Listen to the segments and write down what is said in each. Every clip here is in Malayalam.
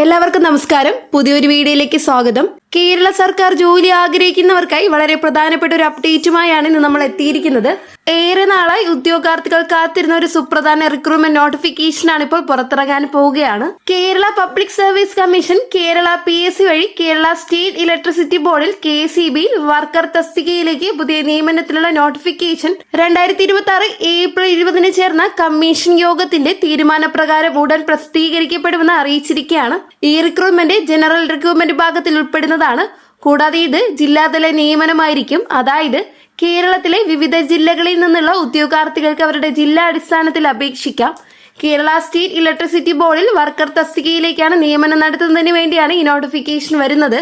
എല്ലാവർക്കും നമസ്കാരം. പുതിയൊരു വീഡിയോയിലേക്ക് സ്വാഗതം. കേരള സർക്കാർ ജോലി ആഗ്രഹിക്കുന്നവർക്കായി വളരെ പ്രധാനപ്പെട്ട ഒരു അപ്ഡേറ്റുമായാണ് ഇന്ന് നമ്മൾ എത്തിയിരിക്കുന്നത്. ഏറെ നാളായി ഉദ്യോഗാർത്ഥികൾ കാത്തിരുന്ന ഒരു സുപ്രധാന റിക്രൂട്ട്മെന്റ് നോട്ടിഫിക്കേഷനാണ് ഇപ്പോൾ പുറത്തിറങ്ങാൻ പോവുകയാണ്. Kerala public service commission Kerala PSC വഴി കേരള സ്റ്റേറ്റ് ഇലക്ട്രിസിറ്റി ബോർഡിൽ KCBയിൽ വർക്കർ തസ്തികയിലേക്ക് പുതിയ നിയമനത്തിനുള്ള നോട്ടിഫിക്കേഷൻ 2026 ഏപ്രിൽ 20 ചേർന്ന കമ്മീഷൻ യോഗത്തിന്റെ തീരുമാനപ്രകാരം ഉടൻ പ്രസിദ്ധീകരിക്കപ്പെടുമെന്ന് അറിയിച്ചിരിക്കുകയാണ്. ഈ റിക്രൂട്ട്മെന്റ് ജനറൽ റിക്രൂട്ട്മെന്റ് വിഭാഗത്തിൽ ഉൾപ്പെടുന്നതാണ്. കൂടാതെ ഇത് ജില്ലാതല നിയമനമായിരിക്കും. അതായത് കേരളത്തിലെ വിവിധ ജില്ലകളിൽ നിന്നുള്ള ഉദ്യോഗാർത്ഥികൾക്ക് അവരുടെ ജില്ലാ അടിസ്ഥാനത്തിൽ അപേക്ഷിക്കാം. കേരള സ്റ്റേറ്റ് ഇലക്ട്രിസിറ്റി ബോർഡിൽ വർക്കർ തസ്തികയിലേക്കാണ് നിയമനം നടത്തുന്നതിന് വേണ്ടിയാണ് ഈ നോട്ടിഫിക്കേഷൻ വരുന്നത്.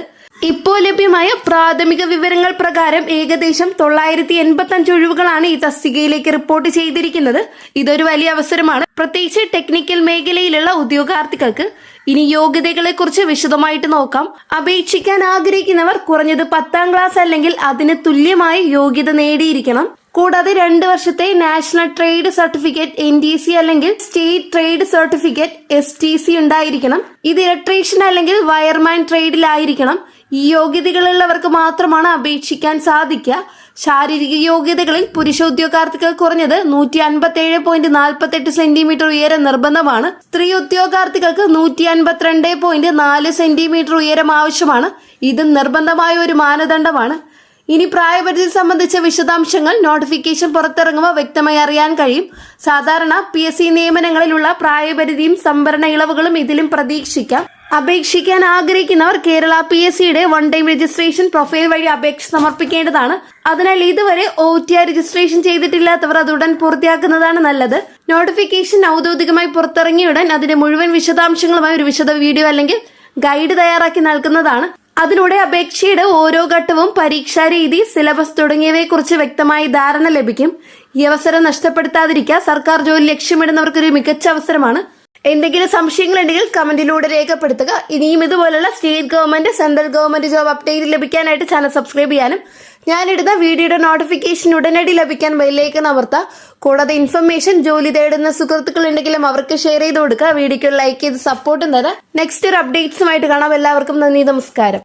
ഇപ്പോൾ ലഭ്യമായ പ്രാഥമിക വിവരങ്ങൾ പ്രകാരം ഏകദേശം 985 ഒഴിവുകളാണ് ഈ തസ്തികയിലേക്ക് റിപ്പോർട്ട് ചെയ്തിരിക്കുന്നത്. ഇതൊരു വലിയ അവസരമാണ്, പ്രത്യേകിച്ച് ടെക്നിക്കൽ മേഖലയിലുള്ള ഉദ്യോഗാർത്ഥികൾക്ക്. ഇനി യോഗ്യതകളെ കുറിച്ച് വിശദമായിട്ട് നോക്കാം. അപേക്ഷിക്കാൻ ആഗ്രഹിക്കുന്നവർ കുറഞ്ഞത് 10ാം ക്ലാസ് അല്ലെങ്കിൽ അതിന് തുല്യമായ യോഗ്യത നേടിയിരിക്കണം. കൂടാതെ 2 വർഷത്തെ നാഷണൽ ട്രേഡ് സർട്ടിഫിക്കറ്റ് NTC അല്ലെങ്കിൽ സ്റ്റേറ്റ് ട്രേഡ് സർട്ടിഫിക്കറ്റ് STC ഉണ്ടായിരിക്കണം. ഇത് ഇലക്ട്രീഷ്യൻ അല്ലെങ്കിൽ വയർമാൻ ട്രേഡിലായിരിക്കണം. ഈ യോഗ്യതകളുള്ളവർക്ക് മാത്രമാണ് അപേക്ഷിക്കാൻ സാധിക്കുക. ശാരീരിക യോഗ്യതകളിൽ പുരുഷ ഉദ്യോഗാർത്ഥികൾ കുറഞ്ഞത് 157.48 സെന്റിമീറ്റർ ഉയരം നിർബന്ധമാണ്. സ്ത്രീ ഉദ്യോഗാർത്ഥികൾക്ക് 152.4 സെന്റിമീറ്റർ ഉയരം ആവശ്യമാണ്. ഇത് നിർബന്ധമായ ഒരു മാനദണ്ഡമാണ്. ഇനി പ്രായപരിധി സംബന്ധിച്ച വിശദാംശങ്ങൾ നോട്ടിഫിക്കേഷൻ പുറത്തിറങ്ങുമ്പോൾ വ്യക്തമായി അറിയാൻ കഴിയും. സാധാരണ PSC നിയമനങ്ങളിലുള്ള പ്രായപരിധിയും സംവരണ ഇളവുകളും ഇതിലും പ്രതീക്ഷിക്കാം. അപേക്ഷിക്കാൻ ആഗ്രഹിക്കുന്നവർ കേരള PSCയുടെ 1 ടൈം രജിസ്ട്രേഷൻ പ്രൊഫൈൽ വഴി അപേക്ഷ സമർപ്പിക്കേണ്ടതാണ്. അതിനാൽ ഇതുവരെ OTR രജിസ്ട്രേഷൻ ചെയ്തിട്ടില്ലാത്തവർ അതുടൻ പൂർത്തിയാക്കുന്നതാണ് നല്ലത്. നോട്ടിഫിക്കേഷൻ ഔദ്യോഗികമായി പുറത്തിറങ്ങിയുടൻ അതിന്റെ മുഴുവൻ വിശദാംശങ്ങളുമായി ഒരു വിശദ വീഡിയോ അല്ലെങ്കിൽ ഗൈഡ് തയ്യാറാക്കി നൽകുന്നതാണ്. അതിലൂടെ അപേക്ഷയുടെ ഓരോ ഘട്ടവും, പരീക്ഷാ രീതി, സിലബസ് തുടങ്ങിയവയെക്കുറിച്ച് വ്യക്തമായി ധാരണ ലഭിക്കും. ഈ അവസരം നഷ്ടപ്പെടുത്താതിരിക്കുക സർക്കാർ ജോലി ലക്ഷ്യമിടുന്നവർക്കൊരു മികച്ച അവസരമാണ്. എന്തെങ്കിലും സംശയങ്ങളുണ്ടെങ്കിൽ കമന്റിലൂടെ രേഖപ്പെടുത്തുക. ഇനിയും ഇതുപോലുള്ള state government, central government job update ലഭിക്കാനായിട്ട് ചാനൽ സബ്സ്ക്രൈബ് ചെയ്യാനും ഞാനിടുന്ന വീഡിയോയുടെ നോട്ടിഫിക്കേഷൻ ഉടനടി ലഭിക്കാൻ ബെല്ലൈക്കൺ അമർത്തുക. കൂടാതെ ഇൻഫർമേഷൻ ജോലി തേടുന്ന സുഹൃത്തുക്കൾ ഉണ്ടെങ്കിലും അവർക്ക് ഷെയർ ചെയ്ത് കൊടുക്കുക. വീഡിയോക്ക് ലൈക്ക് ചെയ്ത് സപ്പോർട്ടും തരാം. നെക്സ്റ്റ് ഒരു അപ്ഡേറ്റ്സുമായിട്ട് കാണാം. എല്ലാവർക്കും നന്ദി, നമസ്കാരം.